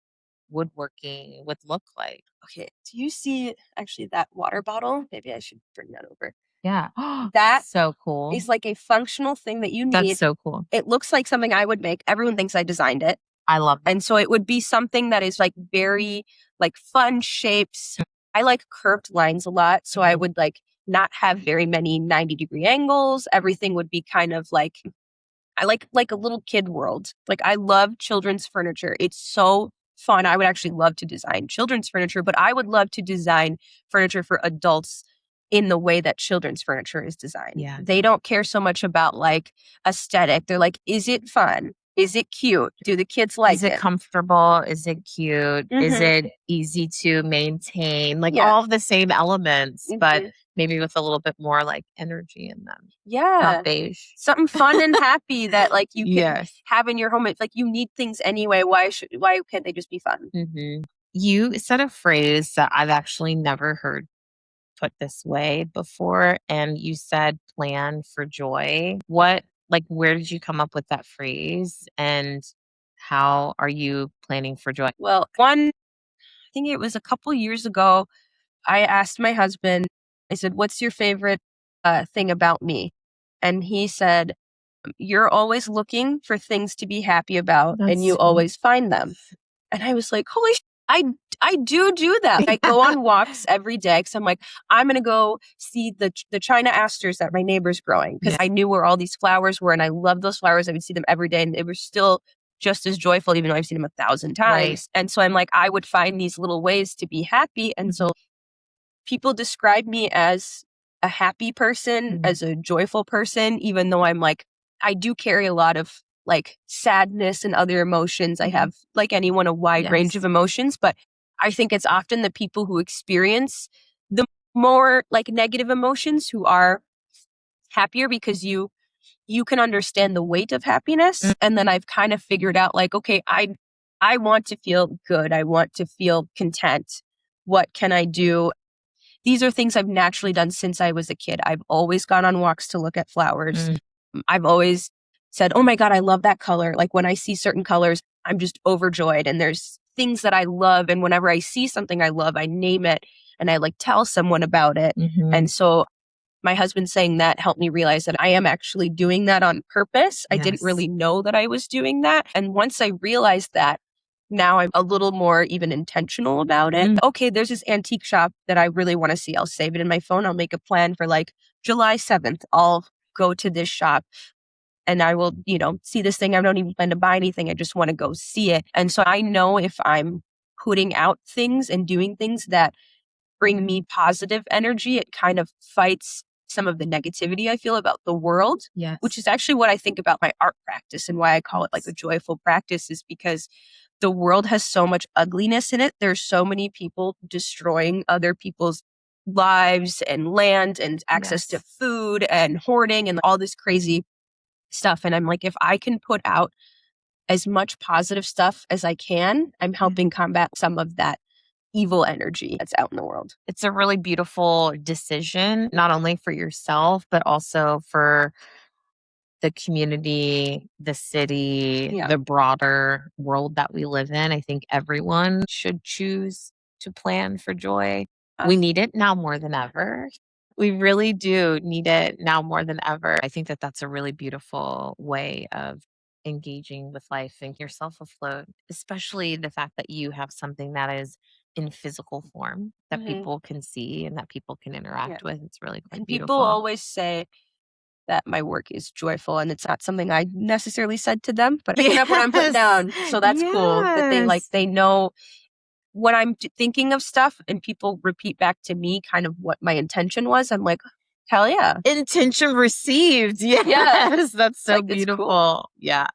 woodworking would look like? Okay. Do you see actually that water bottle? Maybe I should bring that over. Yeah. That so cool. is like a functional thing that you need. That's so cool. It looks like something I would make. Everyone thinks I designed it. I love it. And so it would be something that is like very like fun shapes. I like curved lines a lot. So I would like not have very many 90-degree angles. Everything would be kind of like, I like a little kid world. Like, I love children's furniture. It's so fun. I would actually love to design children's furniture, but I would love to design furniture for adults in the way that children's furniture is designed. Yeah. They don't care so much about like aesthetic. They're like, is it fun? Is it cute? Do the kids like it? Is it comfortable? Is it cute? Is it easy to maintain? Like all of the same elements, but maybe with a little bit more like energy in them. Yeah. Not beige. Something fun and happy that like you can have in your home. It's like, you need things anyway. Why can't they just be fun? You said a phrase that I've actually never heard put this way before, and you said plan for joy. Where did you come up with that phrase, and how are you planning for joy? Well, I think it was a couple years ago, I asked my husband, I said, what's your favorite thing about me? And he said, you're always looking for things to be happy about, and you always find them. And I was like, holy I do that. I go on walks every day, because I'm like, I'm going to go see the China asters that my neighbor's growing, because I knew where all these flowers were, and I love those flowers. I would see them every day, and they were still just as joyful, even though I've seen them 1,000 times. Right. And so I'm like, I would find these little ways to be happy. And so people describe me as a happy person, as a joyful person, even though I'm like, I do carry a lot of like sadness and other emotions. I have, like anyone, a wide range of emotions, but I think it's often the people who experience the more like negative emotions who are happier, because you can understand the weight of happiness. And then I've kind of figured out like, okay, I want to feel good. I want to feel content. What can I do? These are things I've naturally done since I was a kid. I've always gone on walks to look at flowers. I've always said, oh my God, I love that color. Like, when I see certain colors, I'm just overjoyed. And there's things that I love. And whenever I see something I love, I name it and I like tell someone about it. And so my husband saying that helped me realize that I am actually doing that on purpose. I didn't really know that I was doing that. And once I realized that, now I'm a little more even intentional about it. Okay, there's this antique shop that I really want to see. I'll save it in my phone. I'll make a plan for like July 7th. I'll go to this shop and I will, see this thing. I don't even plan to buy anything. I just want to go see it. And so I know if I'm putting out things and doing things that bring me positive energy, it kind of fights some of the negativity I feel about the world, which is actually what I think about my art practice and why I call it like a joyful practice, is because the world has so much ugliness in it. There's so many people destroying other people's lives and land and access to food and hoarding and all this crazy stuff. And I'm like, if I can put out as much positive stuff as I can, I'm helping combat some of that evil energy that's out in the world. It's a really beautiful decision, not only for yourself, but also for the community, the city, the broader world that we live in. I think everyone should choose to plan for joy. We need it now more than ever. We really do need it now more than ever. I think that that's a really beautiful way of engaging with life and yourself afloat, especially the fact that you have something that is in physical form that people can see and that people can interact with. It's really quite beautiful. People always say that my work is joyful, and it's not something I necessarily said to them, but picking up what I'm putting down. So that's cool that they know when I'm thinking of stuff and people repeat back to me kind of what my intention was. I'm like, hell yeah. Intention received. Yes. That's so like, beautiful. Cool. Yeah.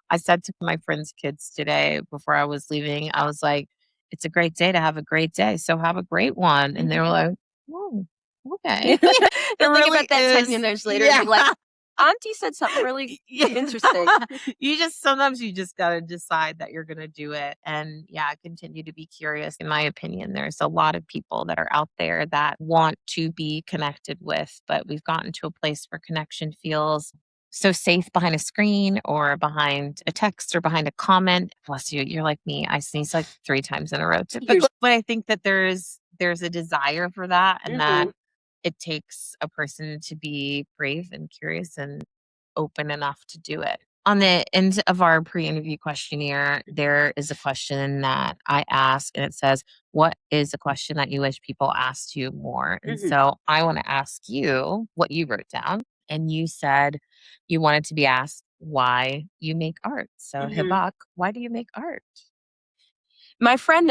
I said to my friends' kids today before I was leaving, I was like, it's a great day to have a great day. So have a great one. And they were like, oh, okay. They'll think about that 10 years later and be like, Auntie said something really interesting. Sometimes you just got to decide that you're going to do it. And continue to be curious. In my opinion, there's a lot of people that are out there that want to be connected with, but we've gotten to a place where connection feels so safe behind a screen or behind a text or behind a comment. Bless you. You're like me. I sneeze like 3 times in a row. But I think that there's a desire for that, and that it takes a person to be brave and curious and open enough to do it. On the end of our pre-interview questionnaire, there is a question that I ask, and it says, what is a question that you wish people asked you more? And so I want to ask you what you wrote down. And you said you wanted to be asked why you make art. So Hibaaq, why do you make art? My friend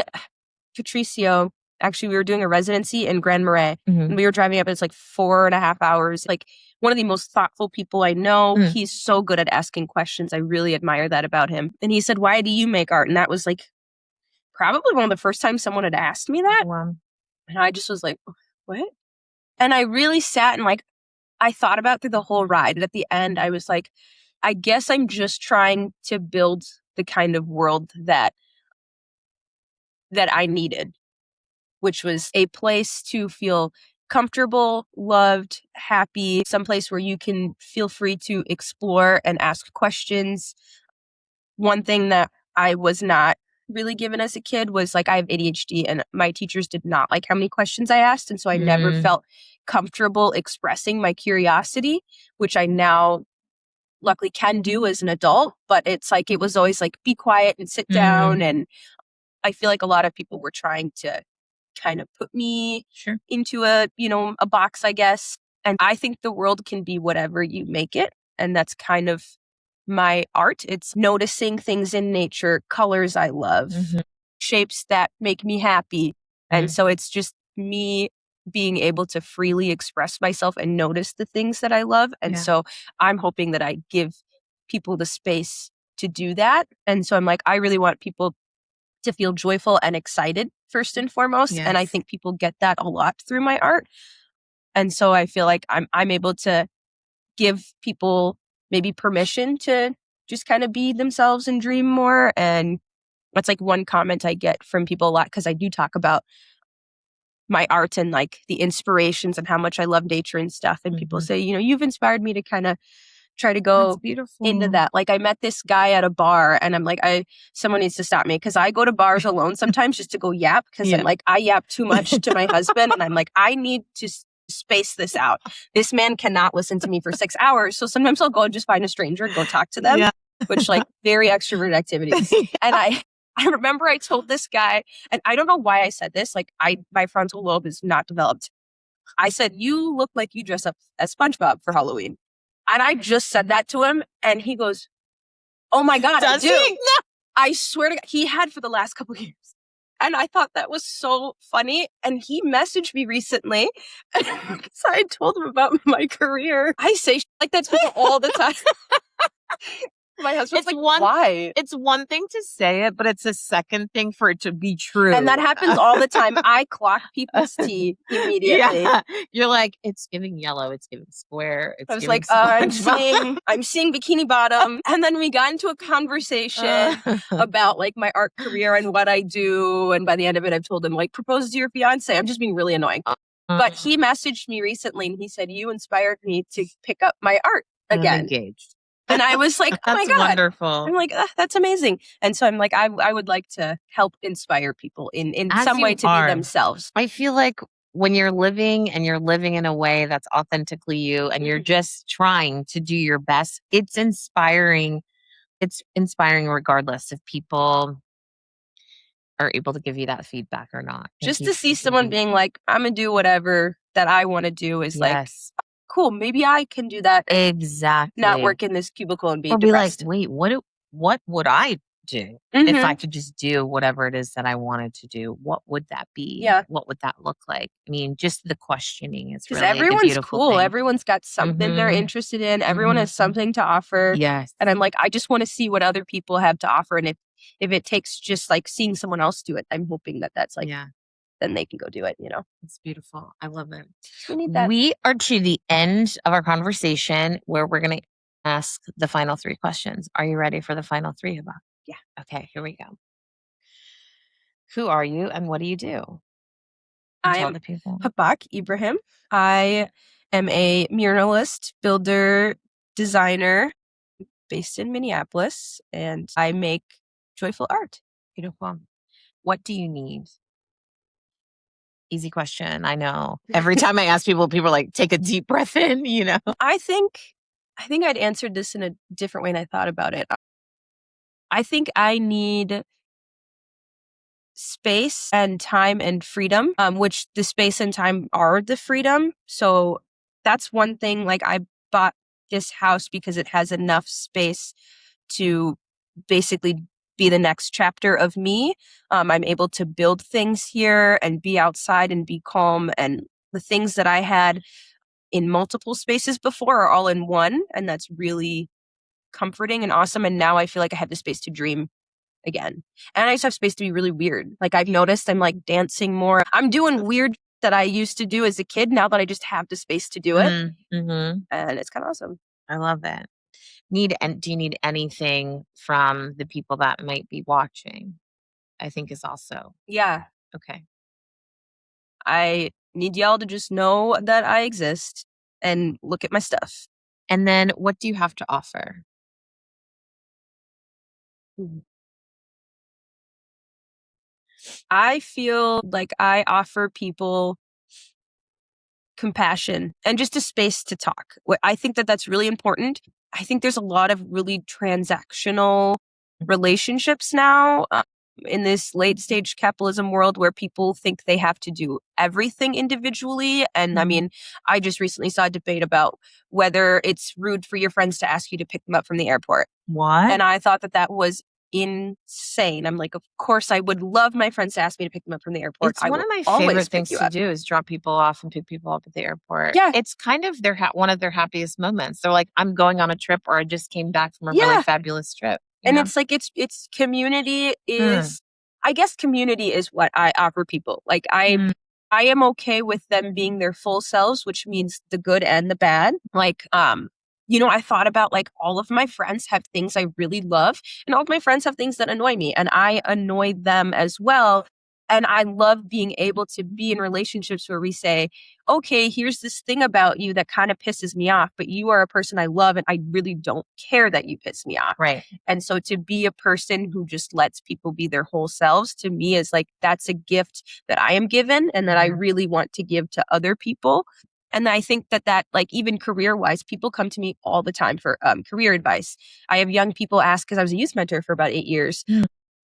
Patricio, actually, we were doing a residency in Grand Marais, and we were driving up. It's like 4.5 hours. Like, one of the most thoughtful people I know. He's so good at asking questions. I really admire that about him. And he said, why do you make art? And that was like probably one of the first times someone had asked me that. Wow. And I just was like, what? And I really sat and I thought about through the whole ride. And at the end, I was like, I guess I'm just trying to build the kind of world that I needed, which was a place to feel comfortable, loved, happy, someplace where you can feel free to explore and ask questions. One thing that I was not really given as a kid was I have ADHD, and my teachers did not like how many questions I asked. And so I never felt comfortable expressing my curiosity, which I now luckily can do as an adult. But it's it was always be quiet and sit down. And I feel like a lot of people were trying to kind of put me into a box, I guess. And I think the world can be whatever you make it. And that's kind of my art. It's noticing things in nature, colors I love, shapes that make me happy. And so it's just me being able to freely express myself and notice the things that I love. And so I'm hoping that I give people the space to do that. And so I'm I really want people to feel joyful and excited first and foremost. And I think people get that a lot through my art. And so I feel like I'm able to give people maybe permission to just kind of be themselves and dream more. And that's one comment I get from people a lot, because I do talk about my art and the inspirations and how much I love nature and stuff. And people say, you've inspired me to kind of try to go into that. I met this guy at a bar, and I'm someone needs to stop me, because I go to bars alone sometimes just to go yap, because I'm I yap too much to my husband, and I'm I need to space this out. This man cannot listen to me for 6 hours. So sometimes I'll go and just find a stranger and go talk to them, which very extroverted activities. And I remember I told this guy, and I don't know why I said this. Like my frontal lobe is not developed. I said, "You look like you dress up as SpongeBob for Halloween." And I just said that to him. And he goes, "Oh my God, I do." No. I swear to God, he had for the last couple of years. And I thought that was so funny. And he messaged me recently because I told him about my career. I say shit like that to people all the time. My husband's like, why? It's one thing to say it, but it's a second thing for it to be true. And that happens all the time. I clock people's tea immediately. Yeah. You're like, it's giving yellow, it's giving square. I was like, I'm seeing Bikini Bottom. And then we got into a conversation about like my art career and what I do. And by the end of it, I've told him like, propose to your fiance. I'm just being really annoying. But he messaged me recently and he said, you inspired me to pick up my art again. Engaged. And I was like, oh my God. Wonderful. I'm like, that's amazing. And so I'm like, I would like to help inspire people in some way to be themselves. I feel like when you're living in a way that's authentically you and you're just trying to do your best, it's inspiring. It's inspiring regardless if people are able to give you that feedback or not. Just to see someone being like, I'm going to do whatever that I want to do is like, cool, maybe I can do that. Exactly. Not work in this cubicle and be or depressed. Be like, wait, what would I do if I could just do whatever it is that I wanted to do? What would that be? Yeah. What would that look like? I mean, just the questioning is really everyone's cool. Thing. Everyone's got something they're interested in. Everyone has something to offer. Yes. And I'm like, I just want to see what other people have to offer. And if it takes just like seeing someone else do it, I'm hoping that that's like, then they can go do it, you know? It's beautiful. I love it. We need that. We are to the end of our conversation where we're going to ask the final 3 questions. Are you ready for the final 3, Hibaaq? Yeah. Okay, here we go. Who are you and what do you do? I am Hibaaq Ibrahim. I am a muralist, builder, designer based in Minneapolis, and I make joyful art. Beautiful. What do you need? Easy question. I know. Every time I ask people are like, take a deep breath in, you know? I think I'd answered this in a different way and I thought about it. I think I need space and time and freedom, which the space and time are the freedom. So that's one thing. Like I bought this house because it has enough space to basically be the next chapter of me. I'm able to build things here and be outside and be calm. And the things that I had in multiple spaces before are all in one. And that's really comforting and awesome. And now I feel like I have the space to dream again. And I just have space to be really weird. Like I've noticed I'm like dancing more. I'm doing weird that I used to do as a kid now that I just have the space to do it. And it's kind of awesome. I love it. Do you need anything from the people that might be watching? I think is also. Yeah. Okay. I need y'all to just know that I exist and look at my stuff. And then what do you have to offer? I feel like I offer people compassion and just a space to talk. I think that that's really important. I think there's a lot of really transactional relationships now in this late stage capitalism world where people think they have to do everything individually. And I mean, I just recently saw a debate about whether it's rude for your friends to ask you to pick them up from the airport. What? And I thought that was insane. I'm like, of course, I would love my friends to ask me to pick them up from the airport. It's one of my favorite things to do is drop people off and pick people up at the airport. Yeah. It's kind of one of their happiest moments. They're like, I'm going on a trip or I just came back from a really fabulous trip. And it's like, it's community is, I guess community is what I offer people. Like I am okay with them being their full selves, which means the good and the bad. Like, you know, I thought about like all of my friends have things I really love and all of my friends have things that annoy me and I annoy them as well. And I love being able to be in relationships where we say, okay, here's this thing about you that kind of pisses me off, but you are a person I love and I really don't care that you piss me off. Right. And so to be a person who just lets people be their whole selves, to me is like, that's a gift that I am given and that I really want to give to other people. And I think that like even career-wise, people come to me all the time for career advice. I have young people ask, because I was a youth mentor for about 8 years.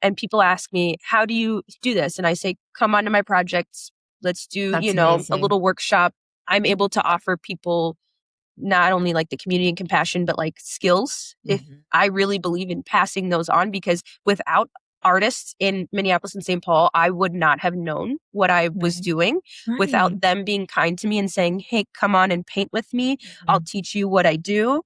And people ask me, how do you do this? And I say, come onto my projects. Let's do, That's a little workshop. I'm able to offer people not only like the community and compassion, but like skills. If I really believe in passing those on, because without artists in Minneapolis and St. Paul, I would not have known what I was doing without them being kind to me and saying, hey, come on and paint with me. I'll teach you what I do.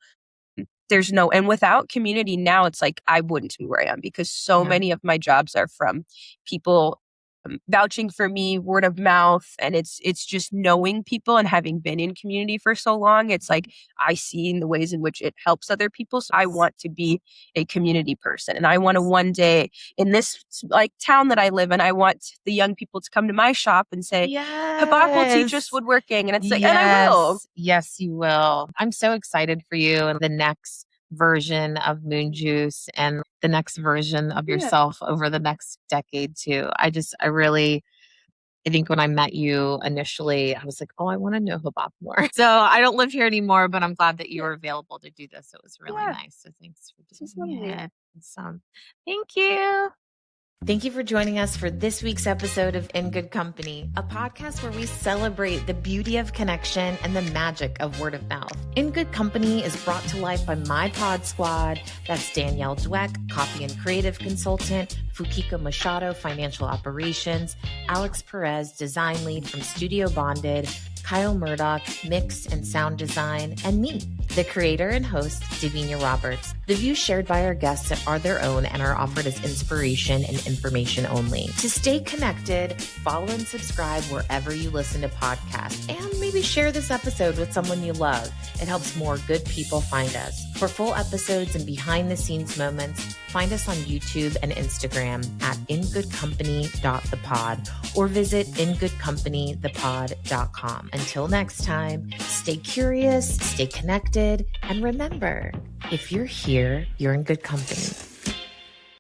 And without community now, it's like I wouldn't be where I am, because so many of my jobs are from people vouching for me, word of mouth. And it's just knowing people and having been in community for so long. It's like I see in the ways in which it helps other people. So I want to be a community person. And I want to one day in this like town that I live in, I want the young people to come to my shop and say, Hibaaq will teach us woodworking. And it's like, and I will. Yes, you will. I'm so excited for you and the next version of Moon Juice and the next version of yourself over the next decade too. I think when I met you initially, I was like, oh, I want to know Hibaaq more. So I don't live here anymore, but I'm glad that you were available to do this. It was really nice. So thanks for doing it. Awesome. Thank you. Thank you for joining us for this week's episode of In Good Company, a podcast where we celebrate the beauty of connection and the magic of word of mouth. In Good Company is brought to life by my pod squad. That's Danielle Dweck, copy and creative consultant, Fukiko Machado, financial operations, Alex Perez, design lead from Studio Bonded, Kyle Murdoch, mix and sound design, and me, the creator and host, Davinia Roberts. The views shared by our guests are their own and are offered as inspiration and information only. To stay connected, follow and subscribe wherever you listen to podcasts, and maybe share this episode with someone you love. It helps more good people find us. For full episodes and behind-the-scenes moments, find us on YouTube and Instagram at ingoodcompany.thepod or visit ingoodcompanythepod.com. Until next time, stay curious, stay connected, and remember, if you're here, you're in good company.